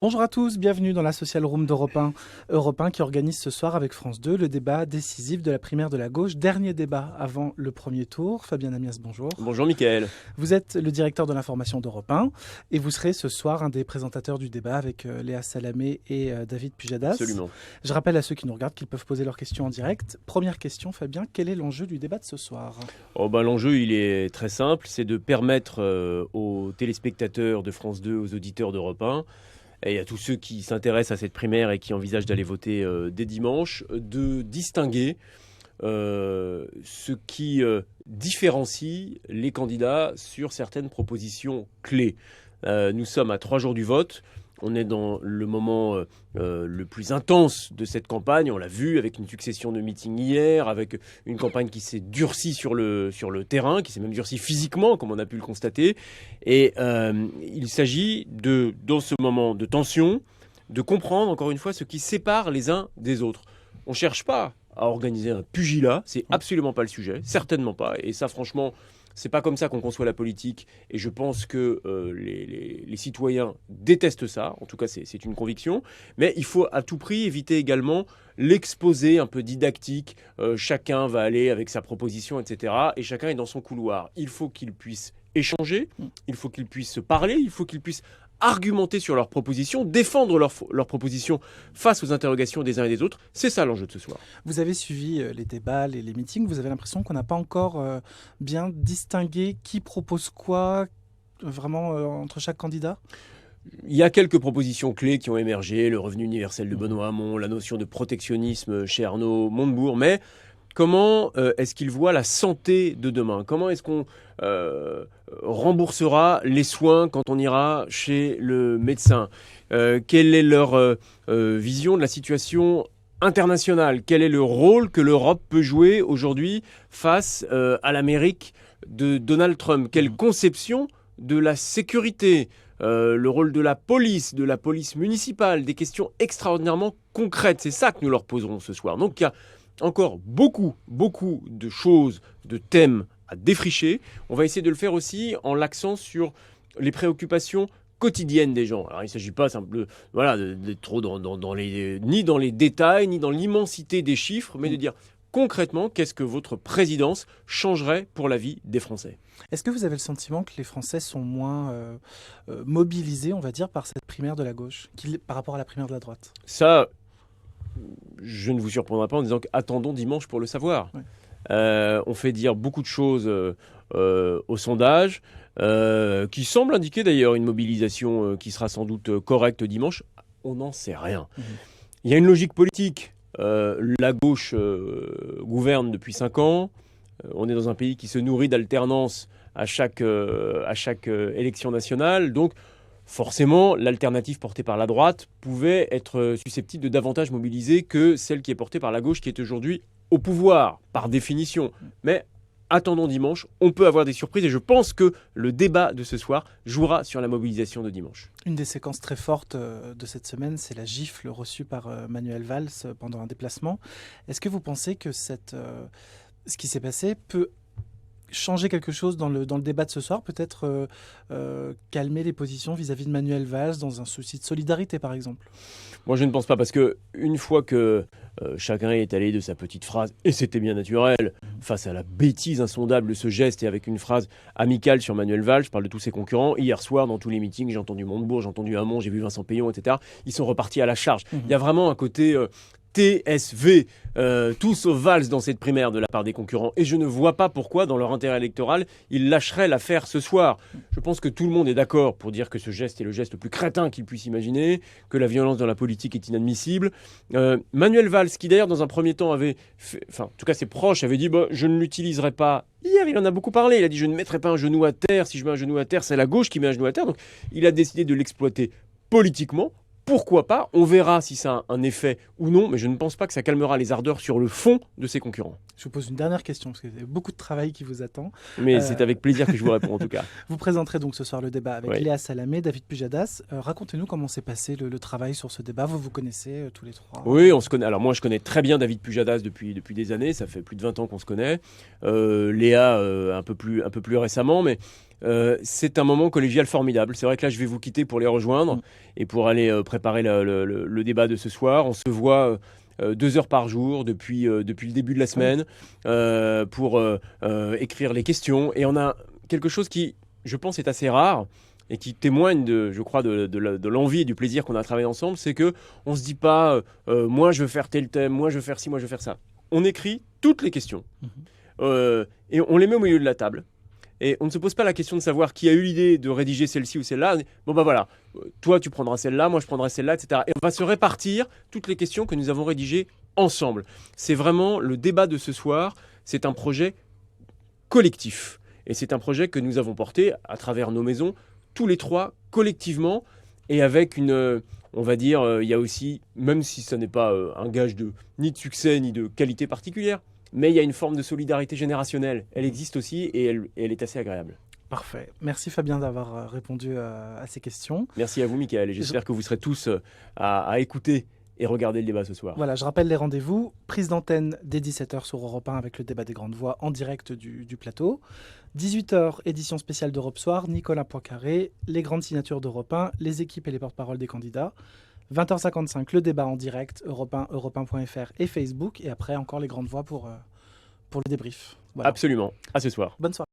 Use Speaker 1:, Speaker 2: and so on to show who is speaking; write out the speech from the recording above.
Speaker 1: Bonjour à tous, bienvenue dans la Social Room d'Europe 1. Europe 1 qui organise ce soir avec France 2 le débat décisif de la primaire de la gauche. Dernier débat avant le premier tour. Fabien Amias, bonjour.
Speaker 2: Bonjour Mickaël.
Speaker 1: Vous êtes le directeur de l'information d'Europe 1 et vous serez ce soir un des présentateurs du débat avec Léa Salamé et David Pujadas.
Speaker 2: Absolument.
Speaker 1: Je rappelle à ceux qui nous regardent qu'ils peuvent poser leurs questions en direct. Première question, Fabien, quel est l'enjeu du débat de ce soir ?
Speaker 2: L'enjeu, il est très simple, c'est de permettre aux téléspectateurs de France 2, aux auditeurs d'Europe 1, et à tous ceux qui s'intéressent à cette primaire et qui envisagent d'aller voter dès dimanche, de distinguer ce qui différencie les candidats sur certaines propositions clés. Nous sommes à 3 jours du vote. On est dans le moment le plus intense de cette campagne. On l'a vu avec une succession de meetings hier, avec une campagne qui s'est durcie sur le terrain, qui s'est même durcie physiquement, comme on a pu le constater. Et il s'agit dans ce moment de tension, de comprendre encore une fois ce qui sépare les uns des autres. On ne cherche pas à organiser un pugilat, c'est absolument pas le sujet, certainement pas. Et ça, franchement, c'est pas comme ça qu'on conçoit la politique, et je pense que les citoyens détestent ça, en tout cas c'est une conviction, mais il faut à tout prix éviter également l'exposé un peu didactique, chacun va aller avec sa proposition, etc., et chacun est dans son couloir. Il faut qu'ils puissent échanger, il faut qu'ils puissent se parler, il faut qu'ils puissent argumenter sur leurs propositions, défendre leurs propositions face aux interrogations des uns et des autres. C'est ça l'enjeu de ce soir.
Speaker 1: Vous avez suivi les débats, les meetings. Vous avez l'impression qu'on n'a pas encore bien distingué qui propose quoi vraiment entre chaque candidat ?
Speaker 2: Il y a quelques propositions clés qui ont émergé, le revenu universel de Benoît Hamon, la notion de protectionnisme chez Arnaud Montebourg, mais comment est-ce qu'il voit la santé de demain ? Comment est-ce qu'on remboursera les soins quand on ira chez le médecin ? Quelle est leur vision de la situation internationale ? Quel est le rôle que l'Europe peut jouer aujourd'hui face à l'Amérique de Donald Trump ? Quelle conception de la sécurité ? Le rôle de la police municipale, des questions extraordinairement concrètes. C'est ça que nous leur poserons ce soir. Donc il y a encore beaucoup de choses, de thèmes à défricher. On va essayer de le faire aussi en l'accent sur les préoccupations quotidiennes des gens. Alors il ne s'agit pas simplement d'être trop ni dans les détails, ni dans l'immensité des chiffres, mais de dire concrètement qu'est-ce que votre présidence changerait pour la vie des Français.
Speaker 1: Est-ce que vous avez le sentiment que les Français sont moins mobilisés, on va dire, par cette primaire de la gauche par rapport à la primaire de la droite ?
Speaker 2: Ça, je ne vous surprendrai pas en disant qu'attendons dimanche pour le savoir.
Speaker 1: Ouais.
Speaker 2: On fait dire beaucoup de choses au sondage, qui semblent indiquer d'ailleurs une mobilisation qui sera sans doute correcte dimanche. On n'en sait rien. Il y a une logique politique. La gauche gouverne depuis 5 ans. On est dans un pays qui se nourrit d'alternance à chaque élection nationale. Donc, forcément, l'alternative portée par la droite pouvait être susceptible de davantage mobiliser que celle qui est portée par la gauche qui est aujourd'hui au pouvoir, par définition. Mais attendons dimanche, on peut avoir des surprises et je pense que le débat de ce soir jouera sur la mobilisation de dimanche.
Speaker 1: Une des séquences très fortes de cette semaine, c'est la gifle reçue par Manuel Valls pendant un déplacement. Est-ce que vous pensez que ce qui s'est passé peut changer quelque chose dans le débat de ce soir, peut-être calmer les positions vis-à-vis de Manuel Valls dans un souci de solidarité, par exemple ?
Speaker 2: Moi, je ne pense pas, parce que une fois que chacun est allé de sa petite phrase, et c'était bien naturel, face à la bêtise insondable de ce geste et avec une phrase amicale sur Manuel Valls, je parle de tous ses concurrents. Hier soir, dans tous les meetings, j'ai entendu Montebourg, j'ai entendu Hamon, j'ai vu Vincent Peillon, etc. Ils sont repartis à la charge. Il y a vraiment un côté TSV, tout sauf Valls dans cette primaire de la part des concurrents. Et je ne vois pas pourquoi, dans leur intérêt électoral, ils lâcheraient l'affaire ce soir. Je pense que tout le monde est d'accord pour dire que ce geste est le geste le plus crétin qu'ils puissent imaginer, que la violence dans la politique est inadmissible. Manuel Valls, qui d'ailleurs dans un premier temps avait fait, en tout cas ses proches avaient dit je ne l'utiliserai pas. Hier, il en a beaucoup parlé. Il a dit je ne mettrai pas un genou à terre. Si je mets un genou à terre, c'est la gauche qui met un genou à terre. Donc il a décidé de l'exploiter politiquement. Pourquoi pas ? On verra si ça a un effet ou non, mais je ne pense pas que ça calmera les ardeurs sur le fond de ses concurrents.
Speaker 1: Je vous pose une dernière question, parce qu'il y a beaucoup de travail qui vous attend.
Speaker 2: Mais c'est avec plaisir que je vous réponds en tout cas.
Speaker 1: Vous présenterez donc ce soir le débat avec Léa Salamé, David Pujadas. Racontez-nous comment s'est passé le travail sur ce débat. Vous vous connaissez tous les trois ?
Speaker 2: Oui, on se connaît. Alors moi, je connais très bien David Pujadas depuis des années. Ça fait plus de 20 ans qu'on se connaît. Léa, un peu plus récemment, mais C'est un moment collégial formidable. C'est vrai que là, je vais vous quitter pour les rejoindre et pour aller préparer le débat de ce soir. On se voit 2 heures par jour depuis le début de la semaine pour écrire les questions. Et on a quelque chose qui, je pense, est assez rare et qui témoigne, je crois, de l'envie et du plaisir qu'on a travaillé ensemble. C'est qu'on ne se dit pas moi, je veux faire tel thème, moi, je veux faire ci, moi, je veux faire ça. On écrit toutes les questions et on les met au milieu de la table. Et on ne se pose pas la question de savoir qui a eu l'idée de rédiger celle-ci ou celle-là. Bon, bah voilà, toi tu prendras celle-là, moi je prendrai celle-là, etc. Et on va se répartir toutes les questions que nous avons rédigées ensemble. C'est vraiment le débat de ce soir. C'est un projet collectif. Et c'est un projet que nous avons porté à travers nos maisons, tous les trois, collectivement. Et avec on va dire, il y a aussi, même si ce n'est pas un gage ni de succès, ni de qualité particulière, mais il y a une forme de solidarité générationnelle. Elle existe aussi et elle est assez agréable.
Speaker 1: Parfait. Merci Fabien d'avoir répondu à ces questions.
Speaker 2: Merci à vous, Mickaël, et j'espère que vous serez tous à écouter et regarder le débat ce soir.
Speaker 1: Voilà, je rappelle les rendez-vous. Prise d'antenne dès 17h sur Europe 1 avec le débat des grandes voix en direct du plateau. 18h, édition spéciale d'Europe Soir, Nicolas Poincaré, les grandes signatures d'Europe 1, les équipes et les porte-paroles des candidats. 20h55, le débat en direct, Europe 1, europe1.fr et Facebook. Et après, encore les grandes voix pour le débrief. Voilà.
Speaker 2: Absolument. À ce soir.
Speaker 1: Bonne soirée.